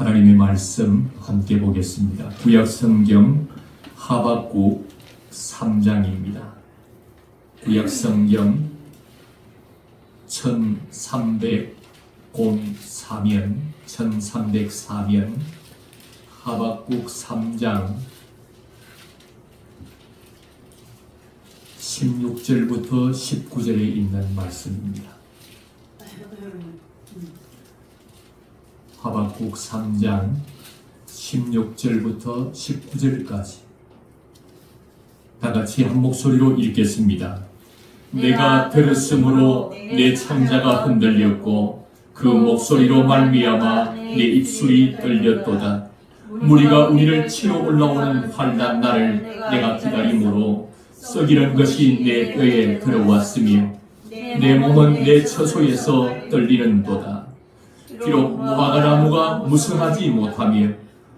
하나님의 말씀 함께 보겠습니다. 구약 성경 하박국 3장입니다. 구약 성경 1304면 하박국 3장 16절부터 19절에 있는 말씀입니다. 하박국 3장 16절부터 19절까지 다 같이 한 목소리로 읽겠습니다. 내가 들었으므로 내 창자가 흔들렸고 그 목소리로 말미암아 내 입술이 떨렸도다. 무리가 우리를 치러 올라오는 환난 날을 내가 기다림으로 썩이는 것이 내 뼈에 들어왔으며 내 몸은 내 처소에서 떨리는도다. 비록 무화과나무가 무성하지 못하며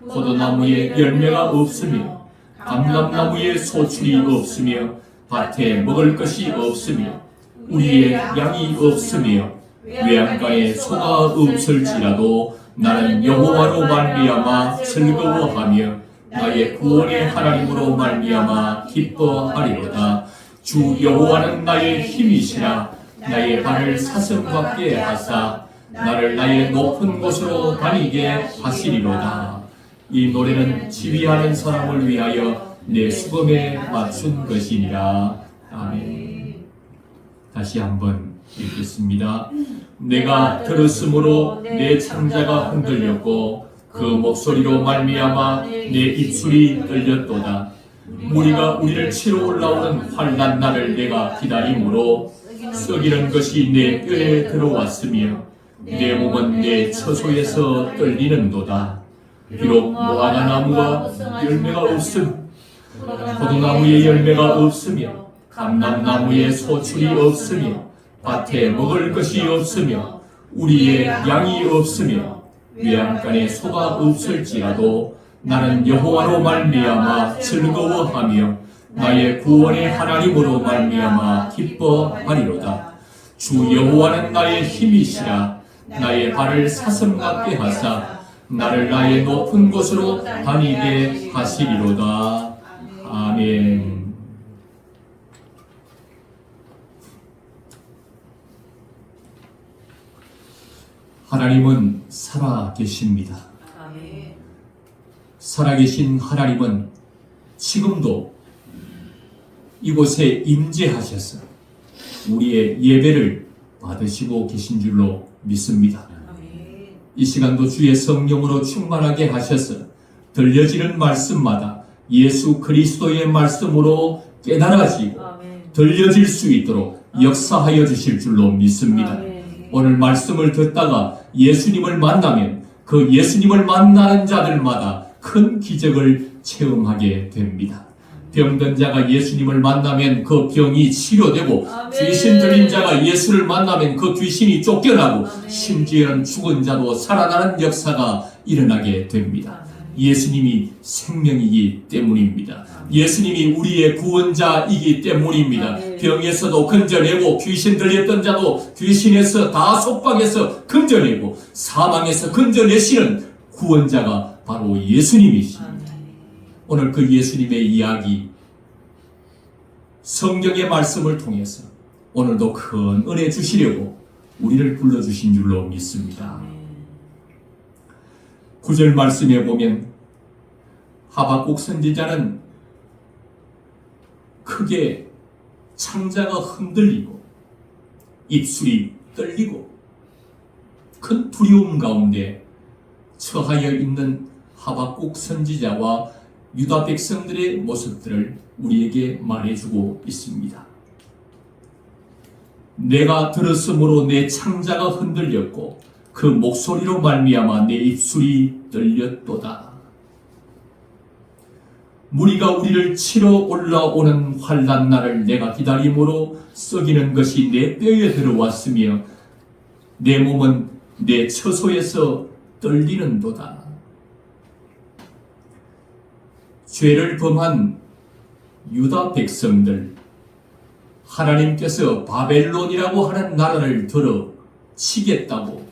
포도나무에 열매가 없으며 감람나무에 소출이 없으며 밭에 먹을 것이 없으며 우리의 양이 없으며 외양간에 소가 없을지라도 나는 여호와로 말미암아 즐거워하며 나의 구원의 하나님으로 말미암아 기뻐하리로다. 주 여호와는 나의 힘이시라. 나의 발을 사슴같게 하사 나를 나의 높은 곳으로 다니게 하시리로다. 이 노래는 지휘하는 사람을 위하여 내 수금에 맞춘 것이니라. 아멘. 다시 한번 읽겠습니다. 내가 들었으므로 내 창자가 흔들렸고 그 목소리로 말미암아 내 입술이 떨렸도다. 무리가 우리를 치러 올라오는 환난 날을 내가 기다림으로 썩이는 것이 내 뼈에 들어왔으며 내 몸은 내 처소에서 떨리는도다. 비록 무화과나무가 열매가 없으며 포도나무에 열매가 없으며 감람나무에 소출이 없으며 밭에 먹을 것이 없으며 우리의 양이 없으며 외양간에 소가 없을지라도 나는 여호와로 말미암아 즐거워하며 나의 구원의 하나님으로 말미암아 기뻐하리로다. 주 여호와는 나의 힘이시라. 나의 발을 사슴같게 하사 나를 나의 높은 곳으로 다니게 하시리로다. 아멘. 하나님은 살아계십니다. 살아계신 하나님은 지금도 이곳에 임재하셔서 우리의 예배를 받으시고 계신 줄로 믿습니다. 이 시간도 주의 성령으로 충만하게 하셔서 들려지는 말씀마다 예수 그리스도의 말씀으로 깨달아지고 들려질 수 있도록 역사하여 주실 줄로 믿습니다. 오늘 말씀을 듣다가 예수님을 만나면 그 예수님을 만나는 자들마다 큰 기적을 체험하게 됩니다. 병든 자가 예수님을 만나면 그 병이 치료되고 귀신 들린 자가 예수를 만나면 그 귀신이 쫓겨나고 심지어는 죽은 자도 살아나는 역사가 일어나게 됩니다. 예수님이 생명이기 때문입니다. 예수님이 우리의 구원자이기 때문입니다. 병에서도 건져내고 귀신 들렸던 자도 귀신에서 다 속박해서 건져내고 사망에서 건져내시는 구원자가 바로 예수님이십니다. 오늘 그 예수님의 이야기 성경의 말씀을 통해서 오늘도 큰 은혜 주시려고 우리를 불러주신 줄로 믿습니다. 9절 말씀에 보면 하박국 선지자는 크게 창자가 흔들리고 입술이 떨리고 큰 두려움 가운데 처하여 있는 하박국 선지자와 유다 백성들의 모습들을 우리에게 말해주고 있습니다. 내가 들었으므로 내 창자가 흔들렸고 그 목소리로 말미암아 내 입술이 떨렸도다. 무리가 우리를 치러 올라오는 환난 날을 내가 기다림으로 썩이는 것이 내 뼈에 들어왔으며 내 몸은 내 처소에서 떨리는도다. 죄를 범한 유다 백성들, 하나님께서 바벨론이라고 하는 나라를 들어 치겠다고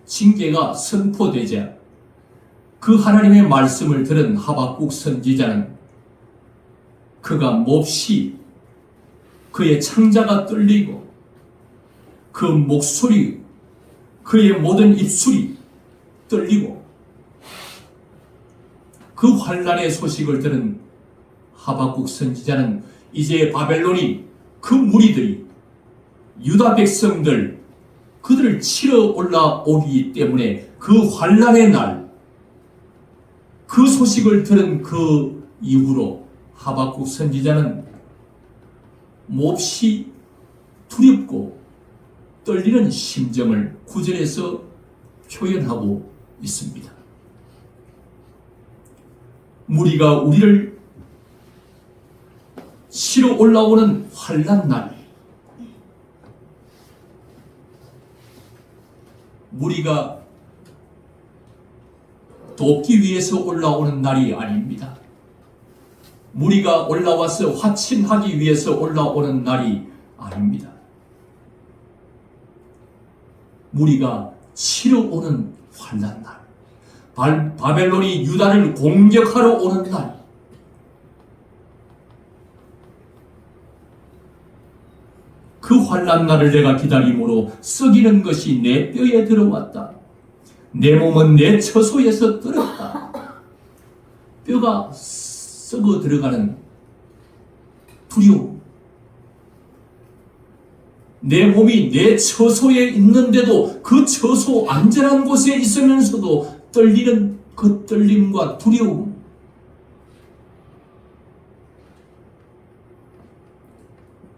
징계가 선포되자 그 하나님의 말씀을 들은 하박국 선지자는 그가 몹시 그의 창자가 떨리고 그 목소리, 그의 모든 입술이 떨리고 그 환난의 소식을 들은 하박국 선지자는 이제 바벨론이 그 무리들이 유다 백성들 그들을 치러 올라오기 때문에 그 환난의 날 그 소식을 들은 그 이후로 하박국 선지자는 몹시 두렵고 떨리는 심정을 구절에서 표현하고 있습니다. 무리가 우리를 치러 올라오는 환난 날, 무리가 돕기 위해서 올라오는 날이 아닙니다. 무리가 올라와서 화친하기 위해서 올라오는 날이 아닙니다. 무리가 치러 오는 환난 날, 바벨론이 유다를 공격하러 오는 날, 그 환난 날을 내가 기다림으로 썩이는 것이 내 뼈에 들어왔다. 내 몸은 내 처소에서 떨었다. 뼈가 썩어 들어가는 두려움. 내 몸이 내 처소에 있는데도 그 처소 안전한 곳에 있으면서도 떨리는 그 떨림과 두려움.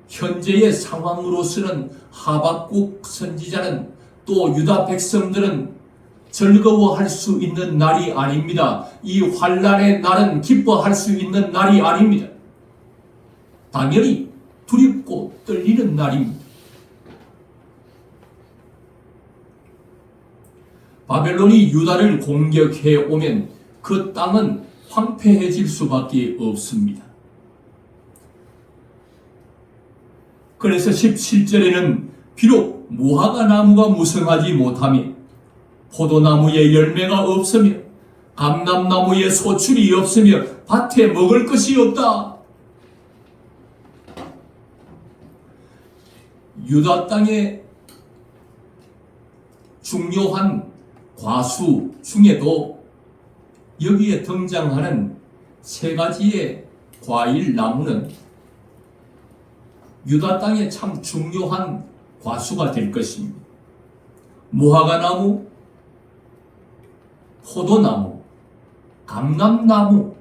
현재의 상황으로서는 하박국 선지자는 또 유다 백성들은 즐거워할 수 있는 날이 아닙니다. 이 환난의 날은 기뻐할 수 있는 날이 아닙니다. 당연히 두렵고 떨리는 날입니다. 바벨론이 유다를 공격해 오면 그 땅은 황폐해질 수밖에 없습니다. 그래서 17절에는 비록 무화과 나무가 무성하지 못하며 포도나무에 열매가 없으며 감람나무에 소출이 없으며 밭에 먹을 것이 없다. 유다 땅의 중요한 과수 중에도 여기에 등장하는 세 가지의 과일 나무는 유다 땅에 참 중요한 과수가 될 것입니다. 무화과나무, 포도나무, 감람나무.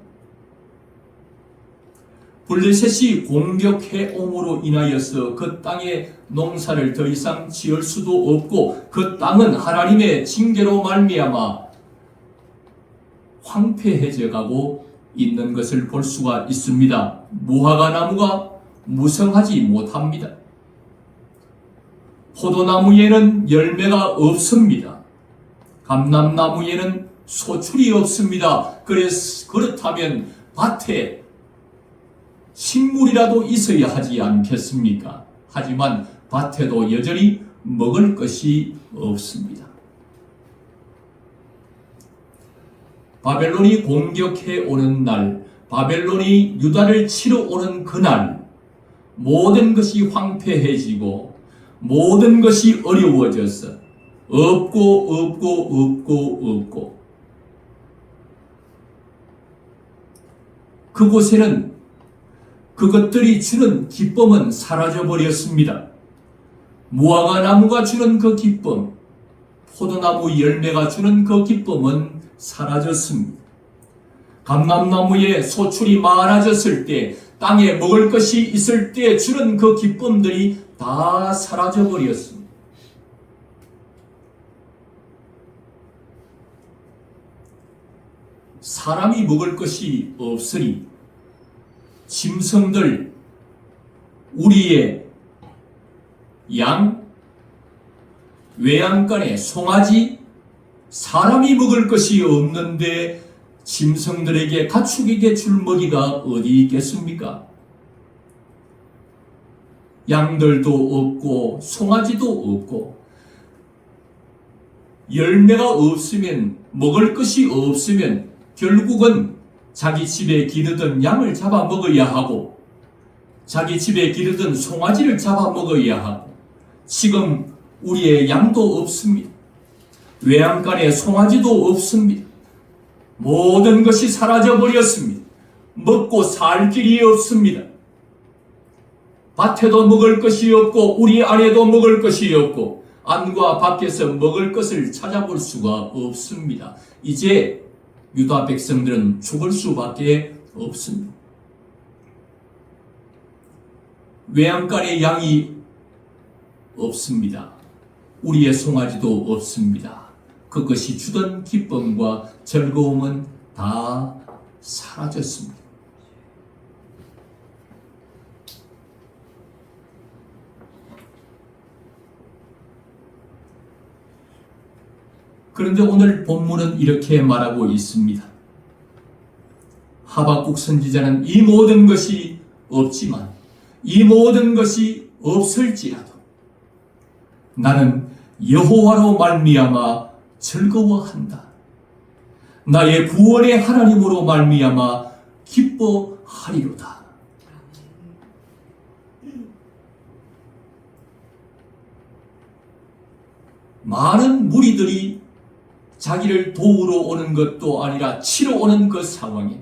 블레셋이 공격해 옴으로 인하여서 그 땅에 농사를 더 이상 지을 수도 없고 그 땅은 하나님의 징계로 말미암아 황폐해져 가고 있는 것을 볼 수가 있습니다. 무화과나무가 무성하지 못합니다. 포도나무에는 열매가 없습니다. 감람나무에는 소출이 없습니다. 그렇다면 밭에 식물이라도 있어야 하지 않겠습니까? 하지만 밭에도 여전히 먹을 것이 없습니다. 바벨론이 공격해 오는 날, 바벨론이 유다를 치러 오는 그날, 모든 것이 황폐해지고 모든 것이 어려워져서 없고 그곳에는 그것들이 주는 기쁨은 사라져버렸습니다. 무화과나무가 주는 그 기쁨, 포도나무 열매가 주는 그 기쁨은 사라졌습니다. 감람나무에 소출이 많아졌을 때, 땅에 먹을 것이 있을 때 주는 그 기쁨들이 다 사라져버렸습니다. 사람이 먹을 것이 없으니 짐승들, 우리의 양, 외양간에 송아지, 사람이 먹을 것이 없는데 짐승들에게 가축에게 줄 먹이가 어디 있겠습니까? 양들도 없고 송아지도 없고 열매가 없으면, 먹을 것이 없으면 결국은 자기 집에 기르던 양을 잡아먹어야 하고, 자기 집에 기르던 송아지를 잡아먹어야 하고, 지금 우리의 양도 없습니다. 외양간에 송아지도 없습니다. 모든 것이 사라져버렸습니다. 먹고 살 길이 없습니다. 밭에도 먹을 것이 없고 우리 안에도 먹을 것이 없고 안과 밖에서 먹을 것을 찾아볼 수가 없습니다. 이제 유다 백성들은 죽을 수밖에 없습니다. 외양간에 양이 없습니다. 우리의 송아지도 없습니다. 그것이 주던 기쁨과 즐거움은 다 사라졌습니다. 그런데 오늘 본문은 이렇게 말하고 있습니다. 하박국 선지자는 이 모든 것이 없지만, 이 모든 것이 없을지라도 나는 여호와로 말미암아 즐거워한다. 나의 구원의 하나님으로 말미암아 기뻐하리로다. 많은 무리들이 자기를 도우러 오는 것도 아니라 치러 오는 그 상황에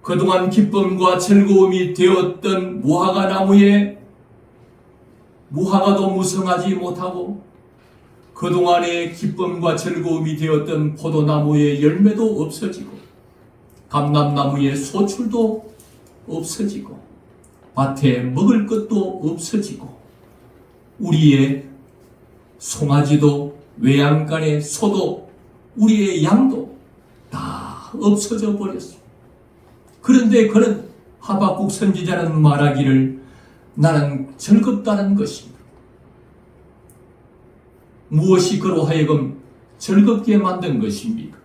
그동안 기쁨과 즐거움이 되었던 무화과 나무에 무화과도 무성하지 못하고 그동안의 기쁨과 즐거움이 되었던 포도나무의 열매도 없어지고 감람나무의 소출도 없어지고 밭에 먹을 것도 없어지고 우리의 송아지도 외양간의 소도 우리의 양도 다 없어져 버렸습니다. 그런데 그는 하박국 선지자는 말하기를 나는 즐겁다는 것입니다. 무엇이 그로 하여금 즐겁게 만든 것입니까?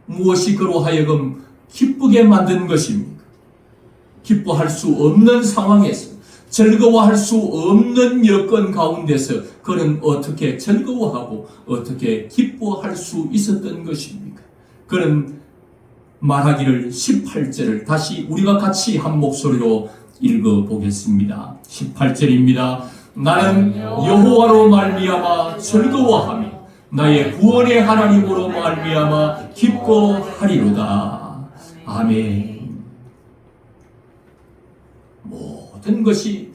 무엇이 그로 하여금 기쁘게 만든 것입니까? 기뻐할 수 없는 상황에서 즐거워할 수 없는 여건 가운데서 그는 어떻게 즐거워하고 어떻게 기뻐할 수 있었던 것입니까? 그는 말하기를 18절을 다시 우리가 같이 한 목소리로 읽어보겠습니다. 18절입니다. 나는 여호와로 말미암아 즐거워하며 나의 구원의 하나님으로 말미암아 기뻐하리로다. 아멘. 모든 것이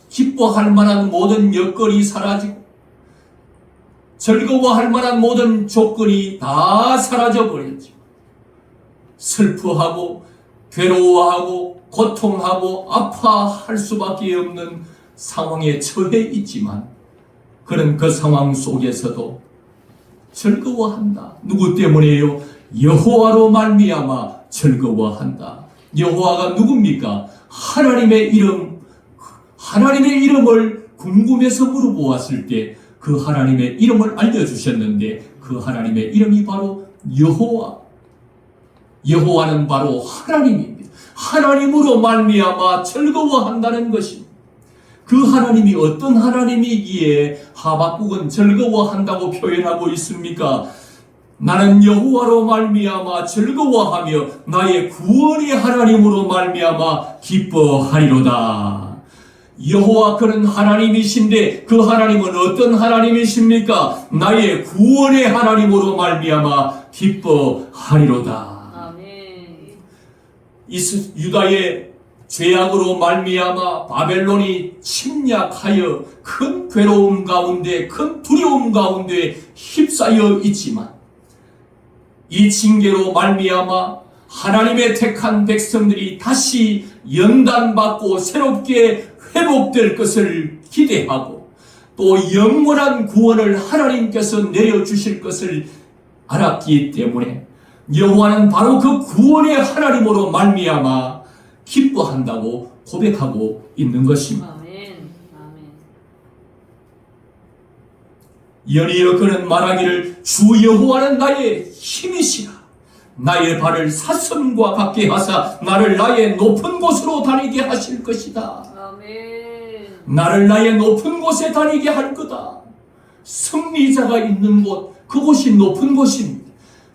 기뻐할 만한 모든 여건이 사라지고 즐거워할 만한 모든 조건이 다 사라져버렸죠. 슬퍼하고 괴로워하고 고통하고 아파할 수밖에 없는 상황에 처해 있지만 그는 그 상황 속에서도 즐거워한다. 누구 때문에요? 여호와로 말미암아 즐거워한다. 여호와가 누굽니까? 하나님의 이름, 하나님의 이름을 궁금해서 물어보았을 때 그 하나님의 이름을 알려주셨는데 그 하나님의 이름이 바로 여호와. 여호와는 바로 하나님입니다. 하나님으로 말미암아 즐거워한다는 것입니다. 그 하나님이 어떤 하나님이기에 하박국은 즐거워한다고 표현하고 있습니까? 나는 여호와로 말미암아 즐거워하며 나의 구원의 하나님으로 말미암아 기뻐하리로다. 여호와 그는 하나님이신데 그 하나님은 어떤 하나님이십니까? 나의 구원의 하나님으로 말미암아 기뻐하리로다. 아멘. 유다의 죄악으로 말미암아 바벨론이 침략하여 큰 괴로움 가운데 큰 두려움 가운데 휩싸여 있지만 이 징계로 말미암아 하나님의 택한 백성들이 다시 연단받고 새롭게 회복될 것을 기대하고 또 영원한 구원을 하나님께서 내려주실 것을 알았기 때문에 여호와는 바로 그 구원의 하나님으로 말미암아 기뻐한다고 고백하고 있는 것입니다. 아멘. 아멘. 연이어 그는 말하기를 주 여호와는 나의 힘이시라. 나의 발을 사슴과 같게 하사 나를 나의 높은 곳으로 다니게 하실 것이다. 아멘. 나를 나의 높은 곳에 다니게 할 거다. 승리자가 있는 곳, 그곳이 높은 곳입니다.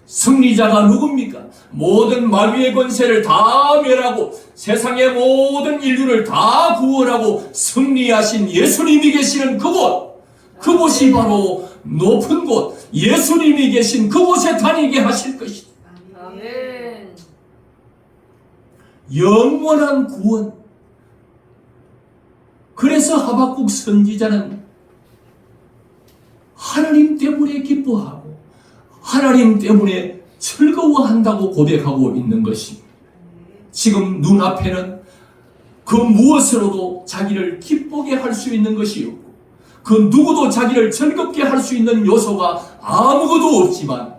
승리자가 누굽니까? 모든 마귀의 권세를 다 멸하고 세상의 모든 인류를 다 구원하고 승리하신 예수님이 계시는 그곳, 그곳이 바로 높은 곳, 예수님이 계신 그곳에 다니게 하실 것이다. 아멘. 영원한 구원. 그래서 하박국 선지자는 하나님 때문에 기뻐하고 하나님 때문에 즐거워한다고 고백하고 있는 것입니다. 지금 눈앞에는 그 무엇으로도 자기를 기쁘게 할 수 있는 것이 없고 그 누구도 자기를 즐겁게 할 수 있는 요소가 아무것도 없지만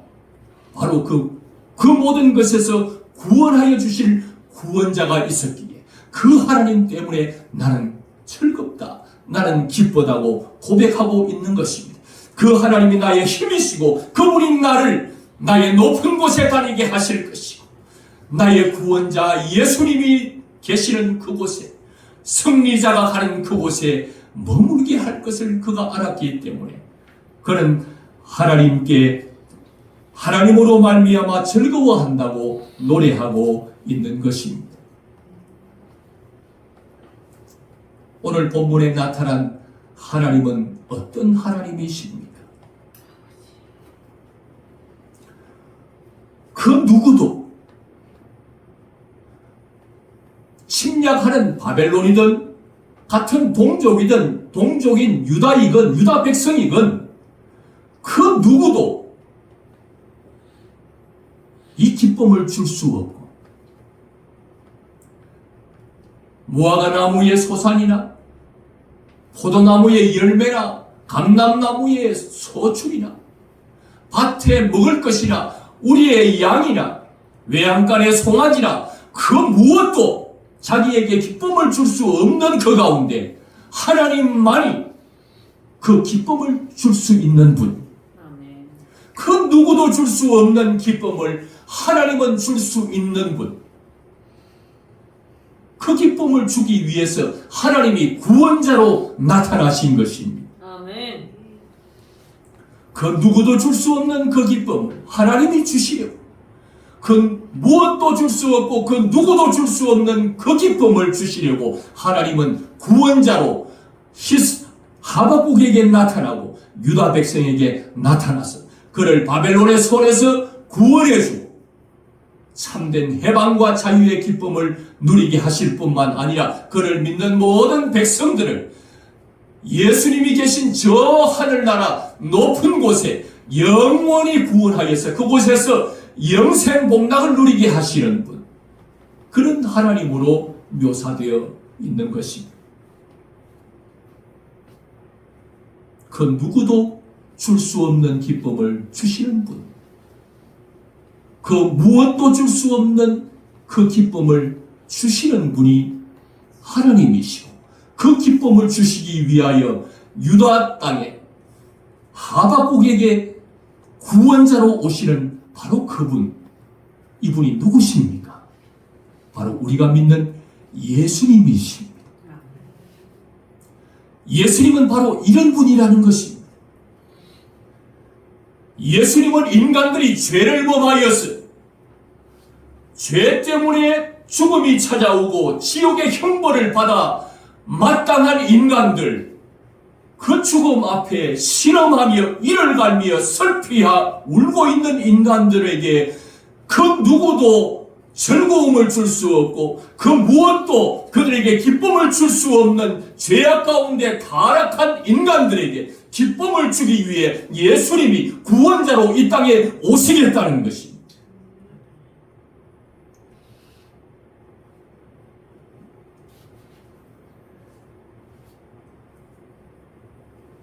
바로 그 모든 것에서 구원하여 주실 구원자가 있었기에 그 하나님 때문에 나는 즐겁다, 나는 기쁘다고 고백하고 있는 것입니다. 그 하나님이 나의 힘이시고 그분이 나를 나의 높은 곳에 다니게 하실 것이고 나의 구원자 예수님이 계시는 그곳에 승리자가 가는 그곳에 머물게 할 것을 그가 알았기 때문에 그는 하나님으로 말미암아 즐거워한다고 노래하고 있는 것입니다. 오늘 본문에 나타난 하나님은 어떤 하나님이십니까? 그 누구도 침략하는 바벨론이든 같은 동족인 유다이건 유다 백성이건 그 누구도 이 기쁨을 줄 수 없고 무화과 나무의 소산이나 포도나무의 열매나 감람나무의 소출이나 밭에 먹을 것이나 우리의 양이나 외양간의 송아지나 그 무엇도 자기에게 기쁨을 줄 수 없는 그 가운데 하나님만이 그 기쁨을 줄 수 있는 분, 그 누구도 줄 수 없는 기쁨을 하나님은 줄 수 있는 분, 그 기쁨을 주기 위해서 하나님이 구원자로 나타나신 것입니다. 아멘. 그 누구도 줄 수 없는 그 기쁨을 하나님이 주시려고 그 무엇도 줄 수 없고 그 누구도 줄 수 없는 그 기쁨을 주시려고 하나님은 구원자로 하박국에게 나타나고 유다 백성에게 나타나서 그를 바벨론의 손에서 구원해주고 참된 해방과 자유의 기쁨을 누리게 하실 뿐만 아니라 그를 믿는 모든 백성들을 예수님이 계신 저 하늘나라 높은 곳에 영원히 구원하여서 그곳에서 영생 복락을 누리게 하시는 분, 그런 하나님으로 묘사되어 있는 것입니다. 그 누구도 줄 수 없는 기쁨을 주시는 분, 그 무엇도 줄 수 없는 그 기쁨을 주시는 분이 하나님이시고 그 기쁨을 주시기 위하여 유다 땅에 하박국에게 구원자로 오시는 바로 그분, 이분이 누구십니까? 바로 우리가 믿는 예수님이십니다. 예수님은 바로 이런 분이라는 것입니다. 예수님은 인간들이 죄를 범하여서 죄 때문에 죽음이 찾아오고 지옥의 형벌을 받아 마땅한 인간들, 그 죽음 앞에 실험하며 이를 갈며 슬피하 울고 있는 인간들에게 그 누구도 즐거움을 줄 수 없고 그 무엇도 그들에게 기쁨을 줄 수 없는 죄악 가운데 타락한 인간들에게 기쁨을 주기 위해 예수님이 구원자로 이 땅에 오시겠다는 것입니다.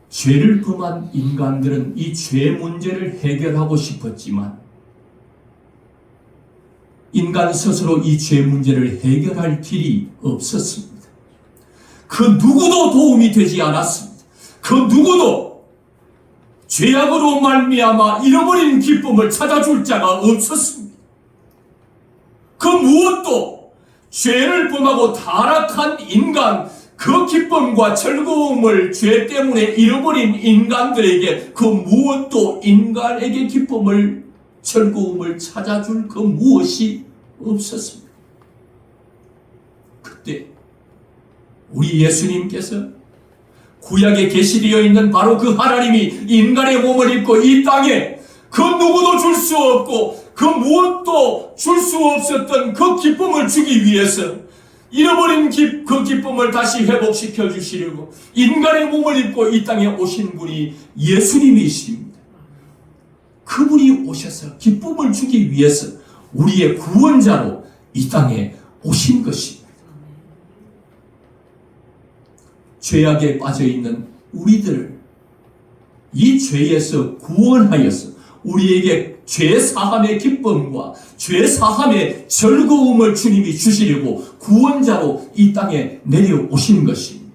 죄를 범한 인간들은 이 죄 문제를 해결하고 싶었지만 인간 스스로 이 죄 문제를 해결할 길이 없었습니다. 그 누구도 도움이 되지 않았습니다. 그 누구도 죄악으로 말미암아 잃어버린 기쁨을 찾아줄 자가 없었습니다. 그 무엇도 죄를 범하고 타락한 인간, 그 기쁨과 즐거움을 죄 때문에 잃어버린 인간들에게 그 무엇도 인간에게 기쁨을 즐거움을 찾아줄 그 무엇이 없었습니다. 그때 우리 예수님께서 구약에 계시되어 있는 바로 그 하나님이 인간의 몸을 입고 이 땅에 그 누구도 줄 수 없고 그 무엇도 줄 수 없었던 그 기쁨을 주기 위해서 잃어버린 그 기쁨을 다시 회복시켜 주시려고 인간의 몸을 입고 이 땅에 오신 분이 예수님이십니다. 그분이 오셔서 기쁨을 주기 위해서 우리의 구원자로 이 땅에 오신 것입니다. 죄악에 빠져있는 우리들을 이 죄에서 구원하여서 우리에게 죄사함의 기쁨과 죄사함의 즐거움을 주님이 주시려고 구원자로 이 땅에 내려오신 것입니다.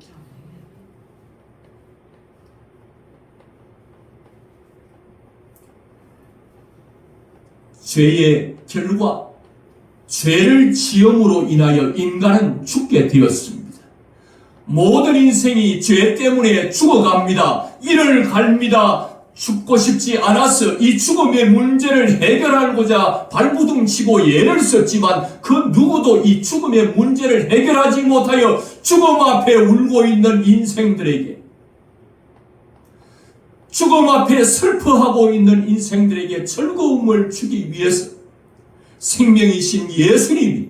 죄의 결과, 죄를 지음으로 인하여 인간은 죽게 되었습니다. 모든 인생이 죄 때문에 죽어갑니다. 이를 갈입니다. 죽고 싶지 않아서 이 죽음의 문제를 해결하고자 발부둥치고 예를 썼지만 그 누구도 이 죽음의 문제를 해결하지 못하여 죽음 앞에 울고 있는 인생들에게, 죽음 앞에 슬퍼하고 있는 인생들에게 즐거움을 주기 위해서 생명이신 예수님이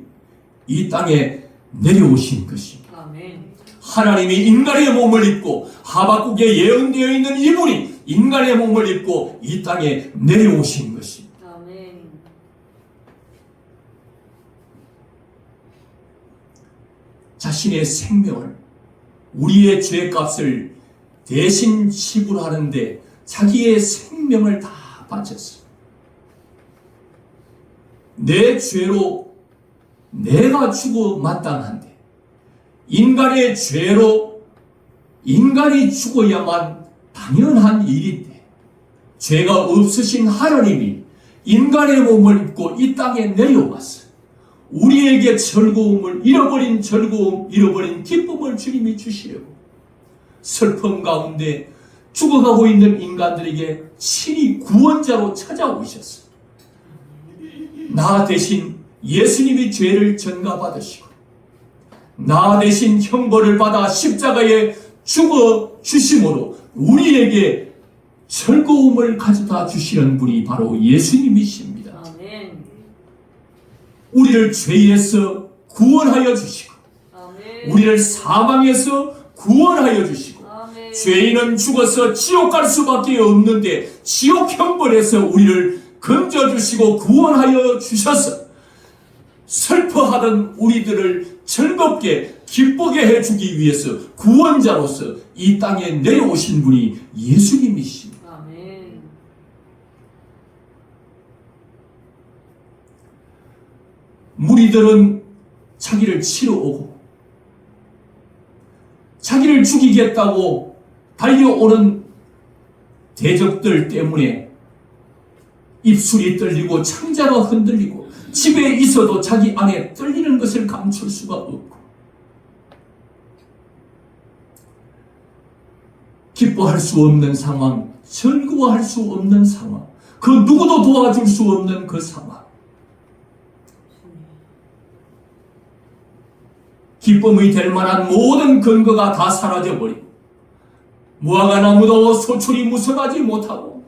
이 땅에 내려오신 것입니다. 하나님이 인간의 몸을 입고 하박국에 예언되어 있는 이분이 인간의 몸을 입고 이 땅에 내려오신 것입니다. 아멘. 자신의 생명을, 우리의 죄값을 대신 지불하는데 자기의 생명을 다 바쳤어요. 내 죄로 내가 죽어 마땅한데 인간의 죄로 인간이 죽어야만 당연한 일인데 죄가 없으신 하나님이 인간의 몸을 입고 이 땅에 내려왔어요. 우리에게 즐거움을, 잃어버린 즐거움, 잃어버린 기쁨을 주님이 주시려고 슬픔 가운데 죽어가고 있는 인간들에게 친히 구원자로 찾아오셨어요. 나 대신 예수님이 죄를 전가받으시고 나 대신 형벌을 받아 십자가에 죽어 주심으로 우리에게 즐거움을 가져다 주시는 분이 바로 예수님이십니다. 아멘. 우리를 죄에서 구원하여 주시고 아멘. 우리를 사망에서 구원하여 주시고 아멘. 죄인은 죽어서 지옥 갈 수밖에 없는데 지옥 형벌에서 우리를 건져주시고 구원하여 주셔서 슬퍼하던 우리들을 즐겁게 기쁘게 해주기 위해서 구원자로서 이 땅에 내려오신 분이 예수님이십니다. 아멘. 무리들은 자기를 치러 오고 자기를 죽이겠다고 달려오는 대적들 때문에 입술이 떨리고 창자가 흔들리고 집에 있어도 자기 안에 떨리는 것을 감출 수가 없고 기뻐할 수 없는 상황, 즐거워할 수 없는 상황, 그 누구도 도와줄 수 없는 그 상황, 기쁨이 될 만한 모든 근거가 다 사라져버리고 무화과나무도 소출이 무성하지 못하고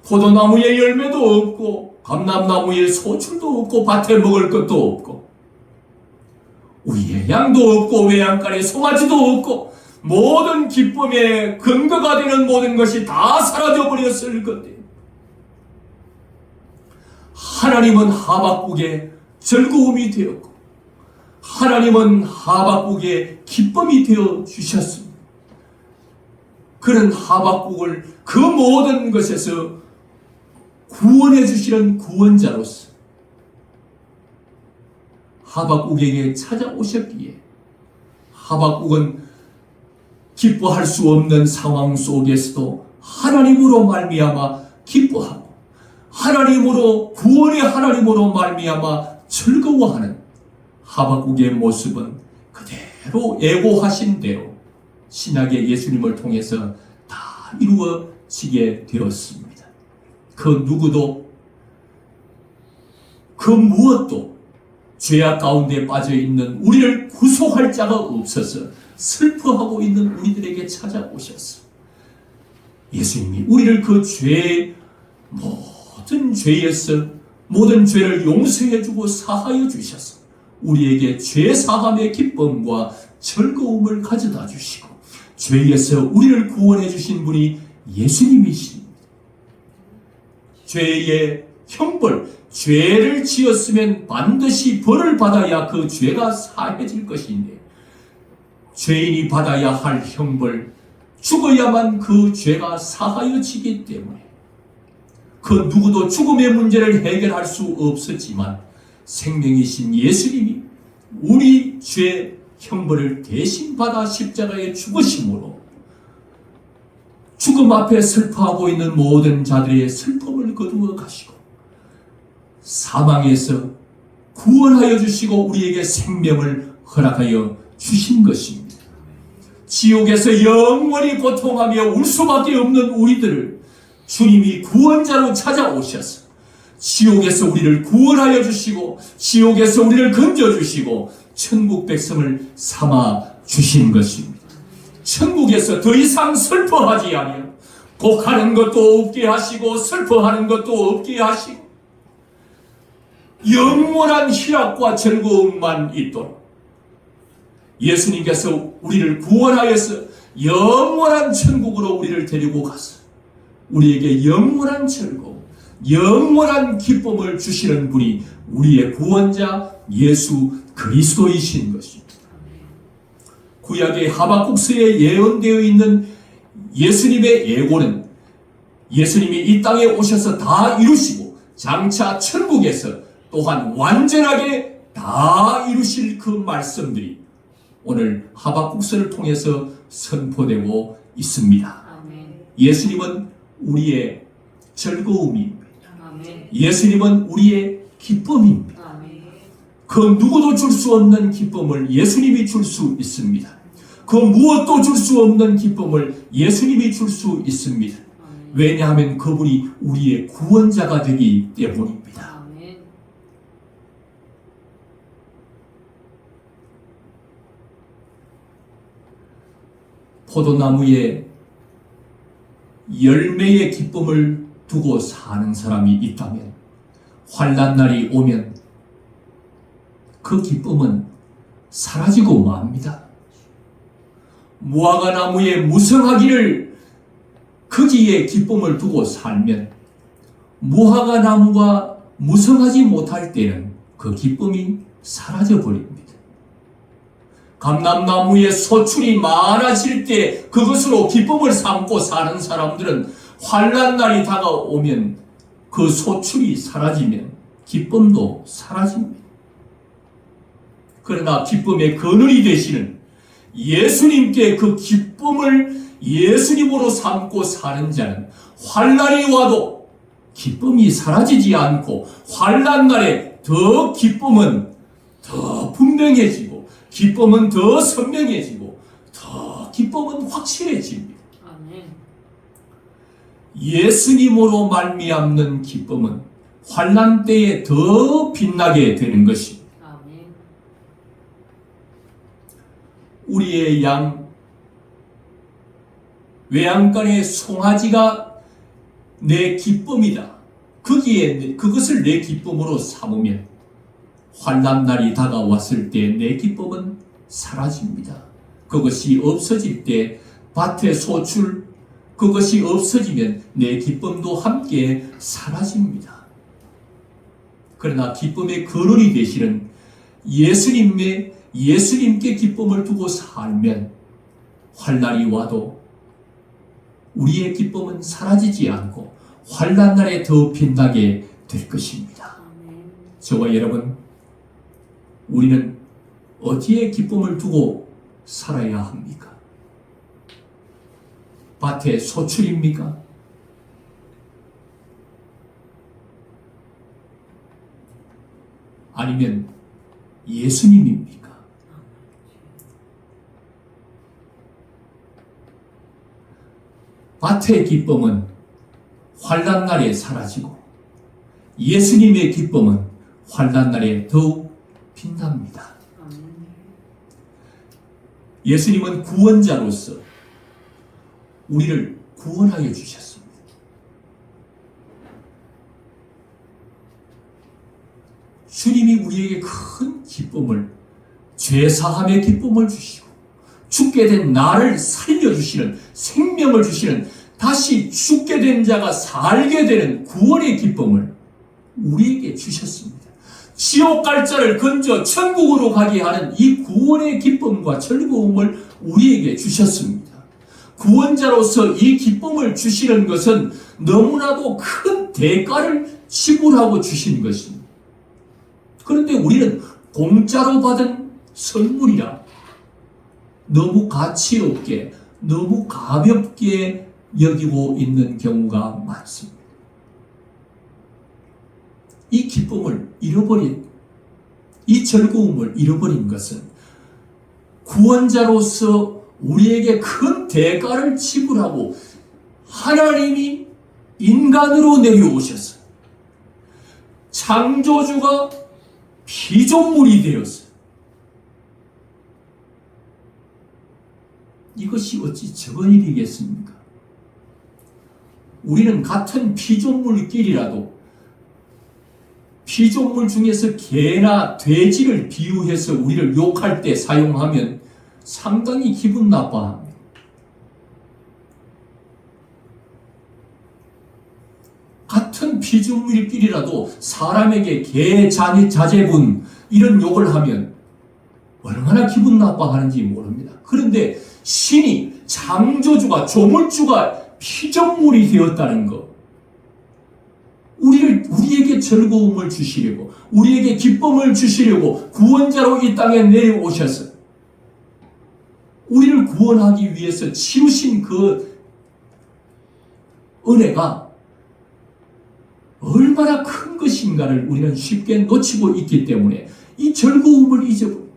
포도나무에 열매도 없고 감람나무에 소출도 없고 밭에 먹을 것도 없고 우리의 양도 없고 외양간에 송아지도 없고 모든 기쁨의 근거가 되는 모든 것이 다 사라져버렸을 건데 하나님은 하박국의 즐거움이 되었고 하나님은 하박국의 기쁨이 되어 주셨습니다. 그런 하박국을 그 모든 것에서 구원해 주시는 구원자로서 하박국에게 찾아오셨기에 하박국은 기뻐할 수 없는 상황 속에서도 하나님으로 말미암아 기뻐하고 하나님으로 구원의 하나님으로 말미암아 즐거워하는 하박국의 모습은 그대로 대로 예고하신 대로 신약의 예수님을 통해서 다 이루어지게 되었습니다. 그 누구도 그 무엇도 죄악 가운데 빠져 있는 우리를 구속할 자가 없어서 슬퍼하고 있는 우리들에게 찾아오셨어. 예수님이 우리를 그 죄의 모든 죄에서 모든 죄를 용서해주고 사하여 주셔서 우리에게 죄 사함의 기쁨과 즐거움을 가져다 주시고 죄에서 우리를 구원해 주신 분이 예수님이십니다. 죄의 형벌, 죄를 지었으면 반드시 벌을 받아야 그 죄가 사해질 것인데 죄인이 받아야 할 형벌, 죽어야만 그 죄가 사하여지기 때문에 그 누구도 죽음의 문제를 해결할 수 없었지만 생명이신 예수님이 우리 죄 형벌을 대신 받아 십자가에 죽으심으로 죽음 앞에 슬퍼하고 있는 모든 자들의 슬픔을 거두어 가시고 사망에서 구원하여 주시고 우리에게 생명을 허락하여 주신 것입니다. 지옥에서 영원히 고통하며 울 수밖에 없는 우리들을 주님이 구원자로 찾아오셔서 지옥에서 우리를 구원하여 주시고 지옥에서 우리를 건져주시고 천국 백성을 삼아 주신 것입니다. 천국에서 더 이상 슬퍼하지 아니하고 곡하는 것도 없게 하시고 슬퍼하는 것도 없게 하시고 영원한 희락과 즐거움만 있도록 예수님께서 우리를 구원하여서 영원한 천국으로 우리를 데리고 가서 우리에게 영원한 즐거움, 영원한 기쁨을 주시는 분이 우리의 구원자 예수 그리스도이신 것입니다. 구약의 하박국서에 예언되어 있는 예수님의 예고는 예수님이 이 땅에 오셔서 다 이루시고 장차 천국에서 또한 완전하게 다 이루실 그 말씀들이 오늘 하박국서를 통해서 선포되고 있습니다. 예수님은 우리의 즐거움입니다. 예수님은 우리의 기쁨입니다. 그 누구도 줄 수 없는 기쁨을 예수님이 줄 수 있습니다. 그 무엇도 줄 수 없는 기쁨을 예수님이 줄 수 있습니다. 왜냐하면 그분이 우리의 구원자가 되기 때문입니다. 포도나무에 열매의 기쁨을 두고 사는 사람이 있다면 환난 날이 오면 그 기쁨은 사라지고 맙니다. 무화과 나무에 무성하기를 거기에 기쁨을 두고 살면 무화과 나무가 무성하지 못할 때는 그 기쁨이 사라져 버립니다. 감람나무에 소출이 많아질 때 그것으로 기쁨을 삼고 사는 사람들은 환난 날이 다가오면 그 소출이 사라지면 기쁨도 사라집니다. 그러나 기쁨의 그늘이 되시는 예수님께 그 기쁨을 예수님으로 삼고 사는 자는 환난이 와도 기쁨이 사라지지 않고 환난 날에 더 기쁨은 더 분명해지고 기쁨은 더 선명해지고 더 기쁨은 확실해집니다. 예수님으로 말미암는 기쁨은 환난 때에 더 빛나게 되는 것입니다. 우리의 양 외양간의 송아지가 내 기쁨이다. 거기에 그것을 내 기쁨으로 삼으면 환난 날이 다가왔을 때 내 기쁨은 사라집니다. 그것이 없어질 때 밭의 소출 그것이 없어지면 내 기쁨도 함께 사라집니다. 그러나 기쁨의 근원이 되시는 예수님께 기쁨을 두고 살면 환난이 와도 우리의 기쁨은 사라지지 않고 환난 날에 더 빛나게 될 것입니다. 저와 여러분, 우리는 어디에 기쁨을 두고 살아야 합니까? 밭의 소출입니까? 아니면 예수님입니까? 밭의 기쁨은 환난 날에 사라지고 예수님의 기쁨은 환난 날에 더욱 빛납니다. 예수님은 구원자로서 우리를 구원하여 주셨습니다. 주님이 우리에게 큰 기쁨을, 죄사함의 기쁨을 주시고 죽게 된 나를 살려주시는, 생명을 주시는, 다시 죽게 된 자가 살게 되는 구원의 기쁨을 우리에게 주셨습니다. 지옥 갈 자를 건져 천국으로 가게 하는 이 구원의 기쁨과 즐거움을 우리에게 주셨습니다. 구원자로서 이 기쁨을 주시는 것은 너무나도 큰 대가를 지불하고 주신 것입니다. 그런데 우리는 공짜로 받은 선물이라 너무 가치 없게, 너무 가볍게 여기고 있는 경우가 많습니다. 이 기쁨을 잃어버린, 이 즐거움을 잃어버린 것은 구원자로서 우리에게 큰 대가를 지불하고 하나님이 인간으로 내려오셔서 창조주가 피조물이 되었어요. 이것이 어찌 적은 일이겠습니까? 우리는 같은 피조물끼리라도 피조물 중에서 개나 돼지를 비유해서 우리를 욕할 때 사용하면 상당히 기분 나빠합니다. 같은 피조물끼리라도 사람에게 개, 자제분 이런 욕을 하면 얼마나 기분 나빠하는지 모릅니다. 그런데 신이, 창조주가, 조물주가 피조물이 되었다는 것, 우리에게 즐거움을 주시려고, 우리에게 기쁨을 주시려고 구원자로 이 땅에 내려오셔서 우리를 구원하기 위해서 치루신 그 은혜가 얼마나 큰 것인가를 우리는 쉽게 놓치고 있기 때문에 이 즐거움을 잊어버립니다.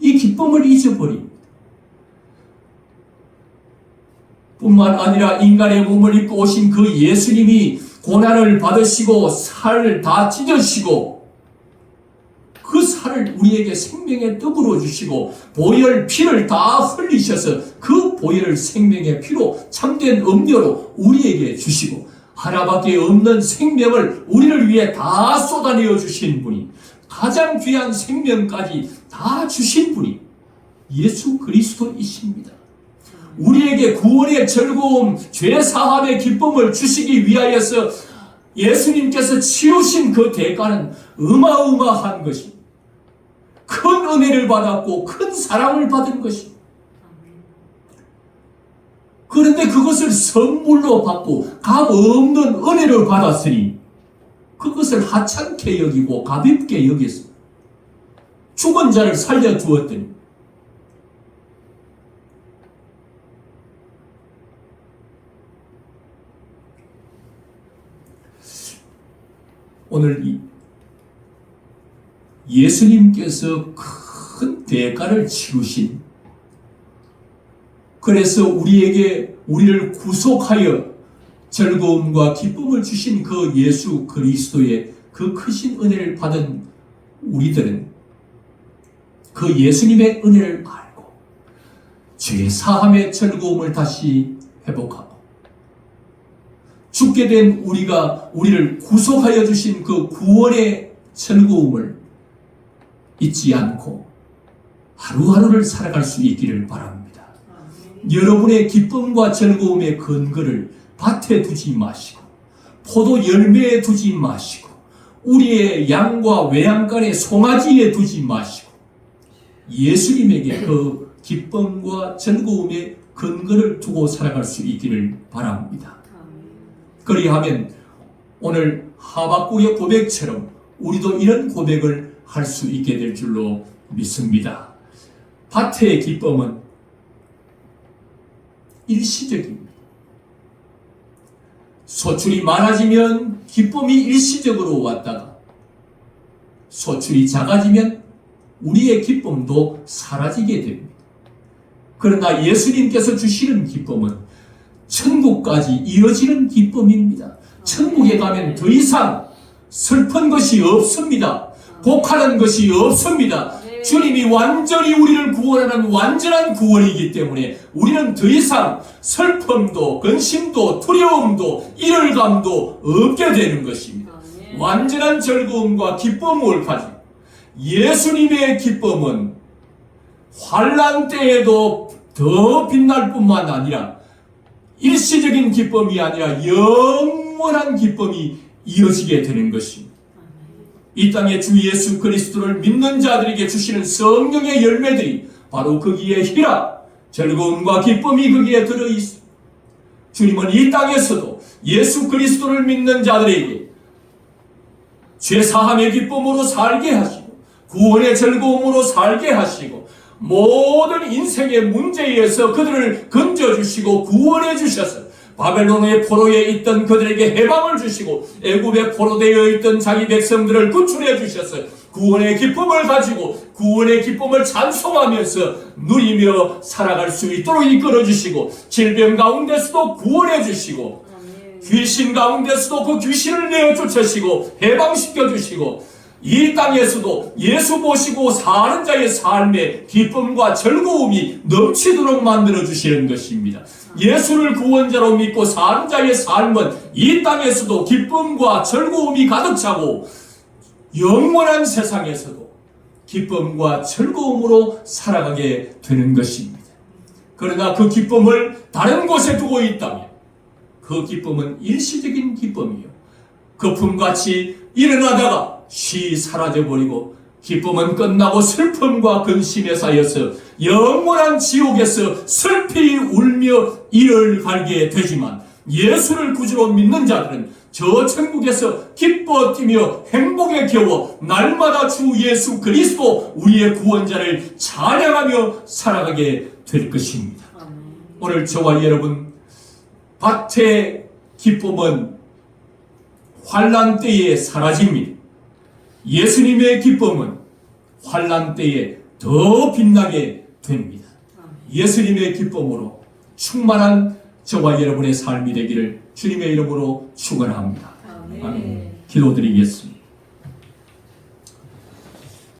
이 기쁨을 잊어버립니다. 뿐만 아니라 인간의 몸을 입고 오신 그 예수님이 고난을 받으시고 살을 다 찢으시고 그 살을 우리에게 생명의 떡으로 주시고 보혈 피를 다 흘리셔서 그 보혈을 생명의 피로 참된 음료로 우리에게 주시고 하나밖에 없는 생명을 우리를 위해 다 쏟아내어 주신 분이, 가장 귀한 생명까지 다 주신 분이 예수 그리스도이십니다. 우리에게 구원의 즐거움, 죄사함의 기쁨을 주시기 위하여서 예수님께서 치르신 그 대가는 어마어마한 것입니다. 큰 은혜를 받았고 큰 사랑을 받은 것입니다. 그런데 그것을 선물로 받고 값 없는 은혜를 받았으니 그것을 하찮게 여기고 가볍게 여겼습니다. 죽은 자를 살려주었더니 오늘 예수님께서 큰 대가를 치르신, 그래서 우리를 구속하여 즐거움과 기쁨을 주신 그 예수 그리스도의 그 크신 은혜를 받은 우리들은 그 예수님의 은혜를 알고 죄 사함의 즐거움을 다시 회복하고 죽게 된 우리를 구속하여 주신 그 구원의 즐거움을 잊지 않고 하루하루를 살아갈 수 있기를 바랍니다. 여러분의 기쁨과 즐거움의 근거를 밭에 두지 마시고 포도 열매에 두지 마시고 우리의 양과 외양간의 송아지에 두지 마시고 예수님에게 그 기쁨과 즐거움의 근거를 두고 살아갈 수 있기를 바랍니다. 그리하면 오늘 하박국의 고백처럼 우리도 이런 고백을 할 수 있게 될 줄로 믿습니다. 밭의 기쁨은 일시적입니다. 소출이 많아지면 기쁨이 일시적으로 왔다가 소출이 작아지면 우리의 기쁨도 사라지게 됩니다. 그러나 예수님께서 주시는 기쁨은 천국까지 이어지는 기쁨입니다. 천국에 가면 더 이상 슬픈 것이 없습니다. 복하는 것이 없습니다. 주님이 완전히 우리를 구원하는 완전한 구원이기 때문에 우리는 더 이상 슬픔도 근심도 두려움도 이럴감도 없게 되는 것입니다. 완전한 즐거움과 기쁨을 가지고 예수님의 기쁨은 환난 때에도 더 빛날 뿐만 아니라 일시적인 기쁨이 아니라 영원한 기쁨이 이어지게 되는 것입니다. 이 땅에 주 예수 그리스도를 믿는 자들에게 주시는 성령의 열매들이 바로 거기에 희락, 즐거움과 기쁨이 거기에 들어있습니다. 주님은 이 땅에서도 예수 그리스도를 믿는 자들에게 죄사함의 기쁨으로 살게 하시고 구원의 즐거움으로 살게 하시고 모든 인생의 문제에서 그들을 건져주시고 구원해 주셔서 바벨론의 포로에 있던 그들에게 해방을 주시고 애굽에 포로되어 있던 자기 백성들을 구출해 주셔서 구원의 기쁨을 가지고 구원의 기쁨을 찬송하면서 누리며 살아갈 수 있도록 이끌어 주시고 질병 가운데서도 구원해 주시고 귀신 가운데서도 그 귀신을 내어 쫓으시고 해방시켜 주시고 이 땅에서도 예수 모시고 사는 자의 삶에 기쁨과 즐거움이 넘치도록 만들어 주시는 것입니다. 예수를 구원자로 믿고 사는 자의 삶은 이 땅에서도 기쁨과 즐거움이 가득 차고 영원한 세상에서도 기쁨과 즐거움으로 살아가게 되는 것입니다. 그러나 그 기쁨을 다른 곳에 두고 있다면 그 기쁨은 일시적인 기쁨이요 거품같이 일어나다가 쉬 사라져버리고 기쁨은 끝나고 슬픔과 근심에 쌓여서 영원한 지옥에서 슬피 울며 이를 갈게 되지만 예수를 구주로 믿는 자들은 저 천국에서 기뻐 뛰며 행복에 겨워 날마다 주 예수 그리스도 우리의 구원자를 찬양하며 살아가게 될 것입니다. 오늘 저와 여러분 밭의 기쁨은 환난 때에 사라집니다. 예수님의 기쁨은 환난 때에 더 빛나게 됩니다. 예수님의 기쁨으로 충만한 저와 여러분의 삶이 되기를 주님의 이름으로 축원합니다. 아멘. 기도드리겠습니다.